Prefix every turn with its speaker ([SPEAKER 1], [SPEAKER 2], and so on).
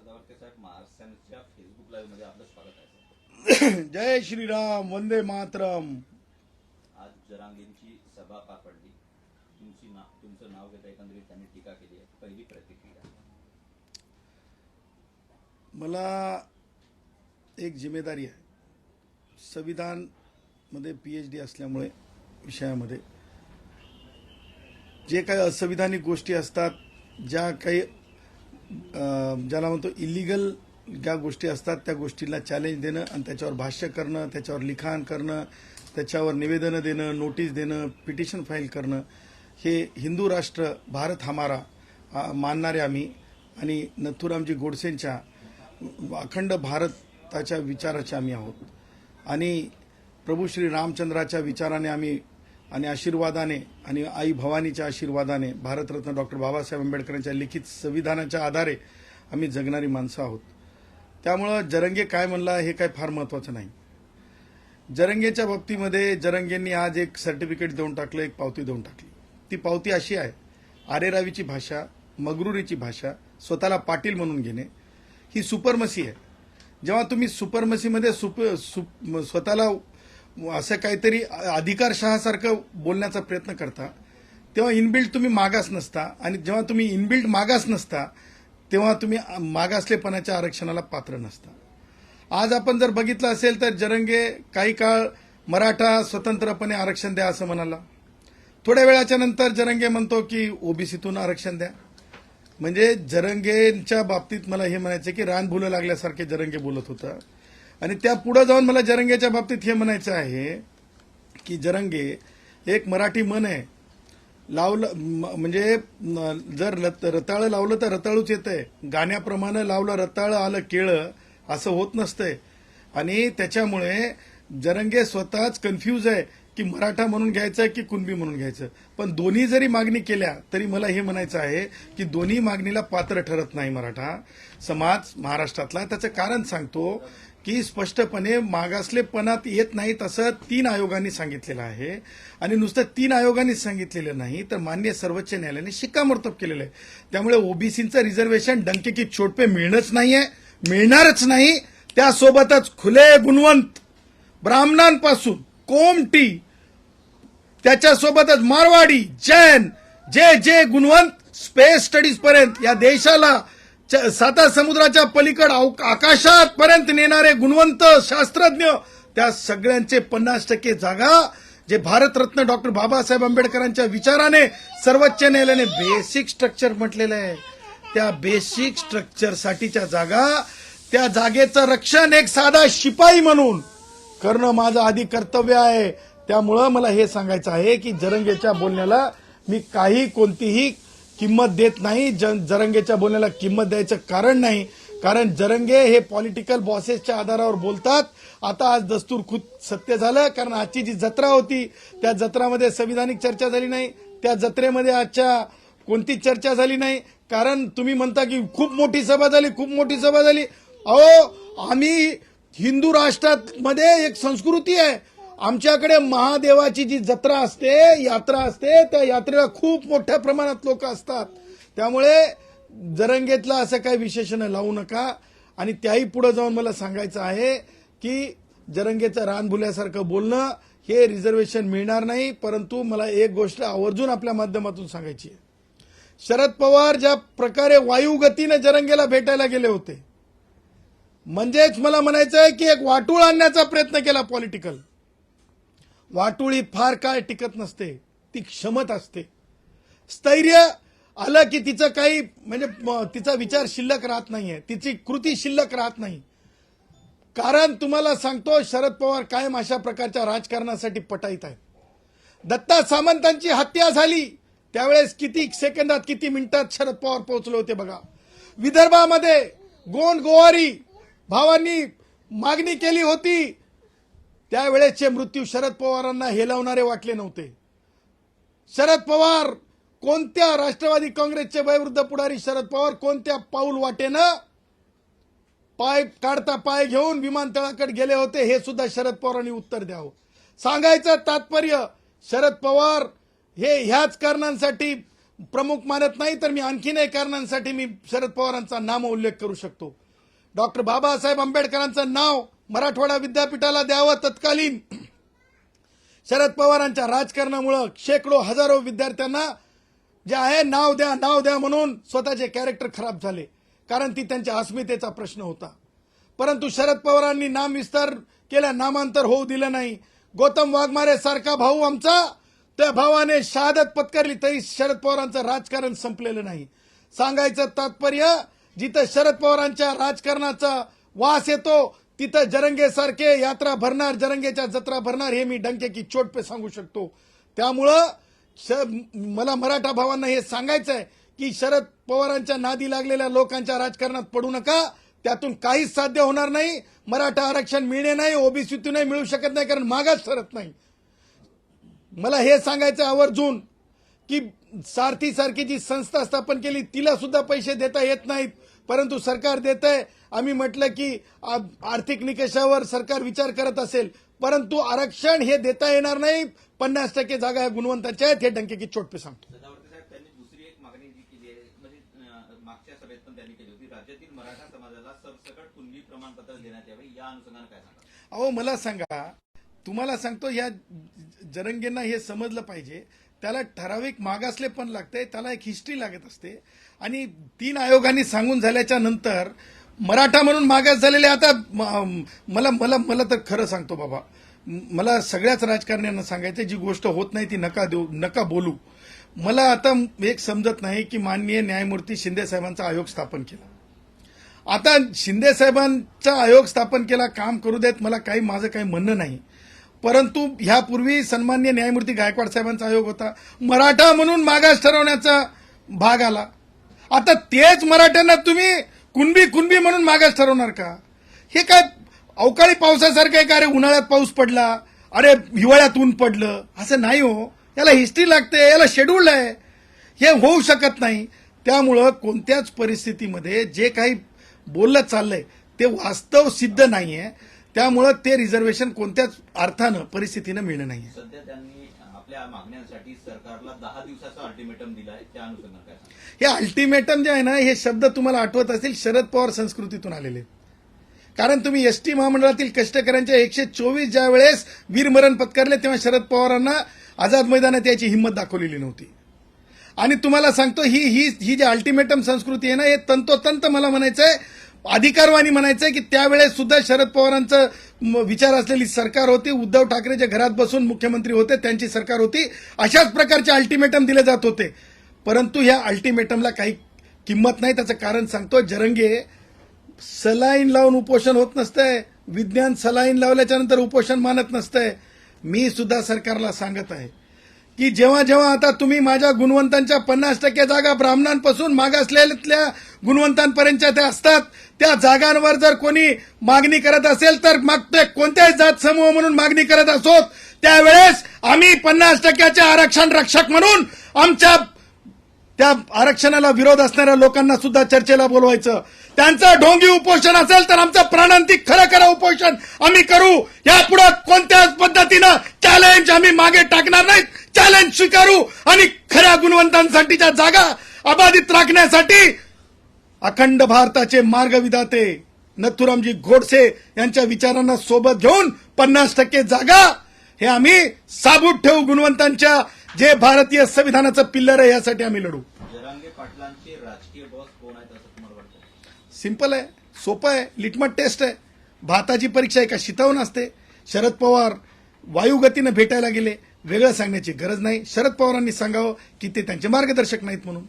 [SPEAKER 1] सावरकर साहेब, महाराष्ट्राच्या Facebook live मध्ये आपलं स्वागत आहे.
[SPEAKER 2] जय श्रीराम, वंदे मातरम.
[SPEAKER 1] आज जरांगेंची सभा पार पडली. तुमचं नाव घेता एकंदरीत त्यांनी टीका केली आहे. पहिली प्रतिक्रिया.
[SPEAKER 2] मला एक जिम्मेदारी आहे. संविधान मध्ये PhD असल्यामुळे विषयामध्ये जे काही असंविधानिक गोष्टी असतात, ज्या काही ज्याला म्हणतो इलिगल ज्या गोष्टी असतात, त्या गोष्टीला चॅलेंज देणं आणि त्याच्यावर भाष्य करणं, त्याच्यावर लिखाण करणं, त्याच्यावर निवेदनं देणं, नोटीस देणं, पिटिशन फाईल करणं, हे हिंदू राष्ट्र भारत हमारा मानणारे आम्ही आणि नथुरामजी गोडसेंच्या अखंड भारताच्या विचाराचे आम्ही आहोत आणि प्रभू श्री रामचंद्राच्या विचाराने आम्ही आणि आशीर्वादाने आणि आई भवानीच्या आशीर्वादाने भारतरत्न डॉक्टर बाबासाहेब आंबेडकरांच्या लिखित संविधानाच्या आधारे आम्ही जगणारी माणसं आहोत. त्यामुळं जरंगे काय म्हणला हे काय फार महत्त्वाचं नाही. जरंगेच्या बाबतीमध्ये जरंगेंनी आज एक सर्टिफिकेट देऊन टाकलं, एक पावती देऊन टाकली. ती पावती अशी आहे, आरेरावीची भाषा, मगरुरीची भाषा, स्वतःला पाटील म्हणून घेणे, ही सुपरमसी आहे. जेव्हा तुम्ही सुपरमसीमध्ये स्वतःला असं काहीतरी अधिकारशहासारखं बोलण्याचा प्रयत्न करता, तेव्हा इनबिल्ट तुम्ही मागास नसता आणि जेव्हा तुम्ही इनबिल्ट मागास नसता तेव्हा तुम्ही मागासलेपणाच्या आरक्षणाला पात्र नसता. आज आपण जर बघितलं असेल तर जरंगे काही काळ मराठा स्वतंत्रपणे आरक्षण द्या असं म्हणाला. थोड्या वेळाच्या नंतर जरंगे म्हणतो की ओबीसीतून आरक्षण द्या. म्हणजे जरंगेंच्या बाबतीत मला हे म्हणायचं की रान भुलं लागल्यासारखे जरंगे बोलत होता. आणि त्या पुढे जाऊन मला जरंगेच्या बाबतीत हे म्हणायचं आहे की जरंगे एक मराठी म्हण आहे, लावलं म्हणजे जर रताळं लावलं तर रताळूच येतंय, गाण्याप्रमाणे लावलं रताळं आलं केळं असं होत नसतंय. आणि त्याच्यामुळे जरंगे स्वतःच कन्फ्यूज आहे की मराठा म्हणून घ्यायचं की कुणबी म्हणून घ्यायचं. पण दोन्ही जरी मागणी केल्या तरी मला हे म्हणायचं आहे की दोन्ही मागणीला पात्र ठरत नाही मराठा समाज महाराष्ट्रातला. त्याचं कारण सांगतो की स्पष्टपणे मागासलेपणात येत नाही तसं 3 आयोगांनी सांगितलेलं आहे. आणि नुसतं 3 आयोगांनी सांगितलेलं नाही तर माननीय सर्वोच्च न्यायालयाने शिक्कामोर्तब केलेलं आहे. त्यामुळे ओबीसीचं रिझर्वेशन डंके की चोट पे मिळणंच नाहीये, मिळणारच नाही. त्यासोबतच खुले गुणवंत ब्राह्मणांपासून कोमटी, त्याच्यासोबतच मारवाडी, जैन, जे गुणवंत स्पेस स्टडीज पर्यंत या देशाला 7 समुद्राच्या पलीकड आकाशात पर्यंत नेणारे गुणवंत शास्त्रज्ञ, त्या सगळ्यांचे 50% जागा जे भारतरत्न डॉक्टर बाबासाहेब आंबेडकरांच्या विचाराने सर्वोच्च न्यायालयाने बेसिक स्ट्रक्चर म्हटलेलं आहे, त्या बेसिक स्ट्रक्चरसाठीच्या जागा, त्या जागेचं रक्षण एक साधा शिपाई म्हणून करणं माझं आधी कर्तव्य आहे. त्यामुळं मला हे सांगायचं आहे की जरंगेच्या बोलण्याला मी कोणतीही किंमत देत नाही. जरंगेच्या बोलण्याला किंमत द्यायचं कारण नाही, कारण जरंगे हे पॉलिटिकल बॉसेसच्या आधारावर बोलतात. आता आज दस्तूर खुद सत्य झालं, कारण आजची जी जत्रा होती त्या जत्रामध्ये संविधानिक चर्चा झाली नाही. त्या जत्रेमध्ये आजच्या कोणतीच चर्चा झाली नाही. कारण तुम्ही म्हणता की खूप मोठी सभा झाली, खूप मोठी सभा झाली. अहो, आम्ही हिंदू राष्ट्रामध्ये एक संस्कृती आहे, आमच्याकडे महादेवाची जी जत्रा असते, यात्रा असते, त्या यात्रेला खूप मोठ्या प्रमाणात लोक असतात. त्यामुळे जरंगेतला असं काही विशेषण लावू नका. आणि त्याही पुढे जाऊन मला सांगायचं आहे की जरंगेचं रानभुल्यासारखं बोलणं हे रिझर्वेशन मिळणार नाही. परंतु मला एक गोष्ट आवर्जून आपल्या माध्यमातून सांगायची आहे. शरद पवार ज्या प्रकारे वायुगतीने जरंगेला भेटायला गेले होते, म्हणजेच मला म्हणायचं आहे की एक वाटूळ आणण्याचा प्रयत्न केला पॉलिटिकल. वाटोळी फार काळ टिकत नसते, ती क्षमत असते. स्थैर्य आलं की तिचं काही म्हणजे तिचा विचार शिल्लक राहत नाहीये, तिची कृती शिल्लक राहत नाही. कारण तुम्हाला सांगतो, शरद पवार कायम अशा प्रकारच्या राजकारणासाठी पटाईत आहेत. दत्ता सामंतांची हत्या झाली त्यावेळेस किती सेकंदात किती मिनिटात शरद पवार पोहोचले होते बघा. विदर्भामध्ये गोंड गोवारी भावांनी मागणी केली होती, त्यावेळेसचे मृत्यू शरद पवारांना हेलावणारे वाटले नव्हते. शरद पवार कोणत्या राष्ट्रवादी काँग्रेसचे वयोवृद्ध पुढारी शरद पवार कोणत्या पाऊल वाटेनं पाय घेऊन विमानतळाकडे गेले होते हे सुद्धा शरद पवारांनी उत्तर द्यावं. सांगायचं तात्पर्य, शरद पवार हे ह्याच कारणांसाठी प्रमुख मानत नाही तर मी आणखीनही कारणांसाठी मी शरद पवारांचा नाम उल्लेख करू शकतो. डॉक्टर बाबासाहेब आंबेडकरांचं नाव मराठवाडा विद्यापीठाला द्यावं तत्कालीन. शरद पवारांच्या राजकारणामुळे शेकडो हजारो विद्यार्थ्यांना जे आहे नाव द्या म्हणून स्वतःचे कॅरेक्टर खराब झाले, कारण ती त्यांच्या अस्मितेचा प्रश्न होता. परंतु शरद पवारांनी नाम विस्तार केला, नामांतर होऊ दिलं नाही. गौतम वाघमारे सारखा भाऊ आमचा, त्या भावाने शहादत पत्करली तरी शरद पवारांचं राजकारण संपलेलं नाही. सांगायचं तात्पर्य, जिथं शरद पवारांच्या राजकारणाचा वास येतो तिथं जरंगेसारखे यात्रा भरणार, जरंगेच्या जत्रा भरणार, हे मी डंके की चोट पे सांगू शकतो. त्यामुळं मला मराठा भावांना हे सांगायचं आहे की शरद पवारांच्या नादी लागलेल्या लोकांच्या राजकारणात पडू नका. त्यातून काहीच साध्य होणार नाही. मराठा आरक्षण मिळणे नाही, ओबीसीतूनही मिळू शकत नाही, कारण मागास ठरत नाही. मला हे सांगायचं आवर्जून की सारथी सारखी जी संस्था स्थापन केली तिला सुद्धा पैसे देता येत नाहीत, परंतु सरकार देत आहे. आम्ही म्हटलं की आर्थिक निकषावर सरकार विचार करत असेल, परंतु आरक्षण हे देता येणार नाही. 50% जागा या गुणवंताच्या आहेत, हे डंके की चोट पे सांगतो.
[SPEAKER 1] सदावर्ते साहेब, त्यांनी दुसरी एक मागणी जी केली आहे, म्हणजे मागच्या सभेत पण त्यांनी केली होती, राज्यातील मराठा समाजाला सरसकट कुणबी प्रमाणपत्र देण्यात यावे. या अनुषंगाने काय सांगा?
[SPEAKER 2] अहो मला सांगा, तुम्हाला सांगतो, या जरंगेंना हे समजलं पाहिजे, त्याला ठराविक मागासले पण लागते, त्याला एक हिस्ट्री लागत असते. आणि 3 आयोगांनी सांगून झाल्याच्या नंतर मराठा म्हणून मागास झालेले, आता मला तर खरं सांगतो बाबा, मला सगळ्याच राजकारण्यांना सांगायचं, जी गोष्ट होत नाही ती नका देऊ, नका बोलू. मला आता एक समजत नाही की माननीय न्यायमूर्ती शिंदे साहेबांचा आयोग स्थापन केला. आता शिंदे साहेबांचा आयोग स्थापन केला, काम करू देत, मला माझं काही म्हणणं नाही. परंतु ह्यापूर्वी सन्माननीय न्यायमूर्ती गायकवाड साहेबांचा आयोग होता, मराठा म्हणून मागास ठरवण्याचा भाग आला. आता तेच मराठ्यांना तुम्ही कुणबी म्हणून मागास ठरवणार का? हे काय अवकाळी पावसासारखं आहे का? अरे उन्हाळ्यात पाऊस पडला, अरे हिवाळ्यात ऊन पडलं, असं नाही हो. याला हिस्ट्री लागते, याला शेड्यूल आहे, हे होऊ शकत नाही. त्यामुळं कोणत्याच परिस्थितीमध्ये जे काही बोललं चाललंय ते वास्तव सिद्ध नाहीये. त्यामुळं ते रिझर्वेशन कोणत्याच अर्थानं परिस्थितीनं मिळणं नाहीये.
[SPEAKER 1] सध्या त्यांनी आपल्या मागण्यांसाठी सरकारला 10 दिवसाचा अल्टिमेटम दिला आहे, त्या अनुषंगाने काय सांगा?
[SPEAKER 2] हे अल्टिमेटम जे आहे ना, हे शब्द तुम्हाला आठवत असतील, शरद पवार संस्कृतीतून आलेले. कारण तुम्ही एसटी महामंडळातील कष्टकऱ्यांच्या 124 ज्या वेळेस वीरमरण पत्करले तेव्हा शरद पवारांना आझाद मैदानात याची हिंमत दाखवलेली नव्हती. आणि तुम्हाला सांगतो, ही जी अल्टिमेटम संस्कृती आहे ना, हे तंतोतंत मला म्हणायचंय, अधिकारवाणी म्हणायचंय की त्यावेळेस सुद्धा शरद पवारांचं विचार असलेली सरकार होती. उद्धव ठाकरे जे घरात बसून मुख्यमंत्री होते त्यांची सरकार होती. अशाच प्रकारचे अल्टिमेटम दिले जात होते. परंतु ह्या अल्टिमेटमला काही किंमत नाही. त्याचं कारण सांगतो, जरंगे सलाईन लावून उपोषण होत नसतंय, विज्ञान सलाईन लावल्याच्या नंतर उपोषण मानत नसतंय. मी सुद्धा सरकारला सांगत आहे की जेव्हा आता तुम्ही माझ्या गुणवंतांच्या 50% जागा ब्राह्मणांपासून मागासलेल्या गुणवंतांपर्यंतच्या त्या असतात, त्या जागांवर जर कोणी मागणी करत असेल तर मागतोय, कोणत्याही जात समूह म्हणून मागणी करत असोत, त्यावेळेस आम्ही 50% आरक्षण रक्षक म्हणून आमच्या त्या आरक्षणाला विरोध असणाऱ्या लोकांना सुद्धा चर्चेला बोलवायचं. त्यांचं ढोंगी उपोषण असेल तर आमचं प्राणांतिक खरं उपोषण आम्ही करू. यापुढे कोणत्याच पद्धतीनं चॅलेंज आम्ही मागे टाकणार नाहीत. चॅलेंज स्वीकारू आणि खऱ्या गुणवंतांसाठीच्या जागा अबाधित राखण्यासाठी अखंड भारताचे मार्गविधाते नथुरामजी गोडसे यांच्या विचारांना सोबत घेऊन 50% जागा हे आम्ही साबूत ठेवू. गुणवंतांच्या जे भारतीय संविधानाचं पिल्लर आहे यासाठी आम्ही लढू.
[SPEAKER 1] जरांगे पाटलांचे राजकीय बॉस कोण आहेत असं तुम्हाला वाटतं?
[SPEAKER 2] सिंपल आहे, सोपं आहे, लिटमट टेस्ट आहे. भाताची परीक्षा एका शितावून असते. शरद पवार वायुगतीनं भेटायला गेले, वेगळं सांगण्याची गरज नाही. शरद पवारांनी सांगावं की ते त्यांचे मार्गदर्शक नाहीत म्हणून.